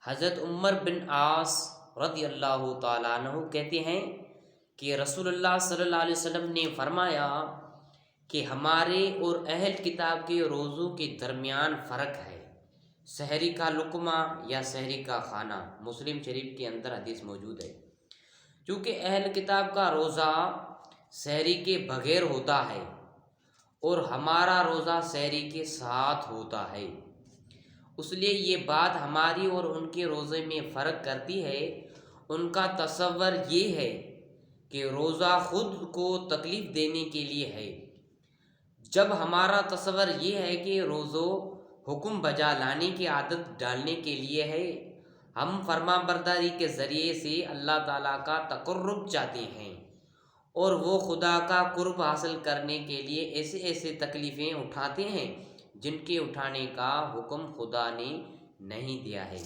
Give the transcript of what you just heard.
حضرت عمر بن عاص رضی اللہ تعالیٰ عنہ کہتے ہیں کہ رسول اللہ صلی اللہ علیہ وسلم نے فرمایا کہ ہمارے اور اہل کتاب کے روزوں کے درمیان فرق ہے، سحری کا لقمہ یا سحری کا کھانا۔ مسلم شریف کے اندر حدیث موجود ہے۔ چونکہ اہل کتاب کا روزہ سحری کے بغیر ہوتا ہے اور ہمارا روزہ سحری کے ساتھ ہوتا ہے، اس لیے یہ بات ہماری اور ان کے روزے میں فرق کرتی ہے۔ ان کا تصور یہ ہے کہ روزہ خود کو تکلیف دینے کے لیے ہے، جب ہمارا تصور یہ ہے کہ روزہ حکم بجا لانے کی عادت ڈالنے کے لیے ہے۔ ہم فرما برداری کے ذریعے سے اللہ تعالیٰ کا تقرب چاہتے ہیں اور وہ خدا کا قرب حاصل کرنے کے لیے ایسے ایسے تکلیفیں اٹھاتے ہیں جن کے اٹھانے کا حکم خدا نے نہیں دیا ہے۔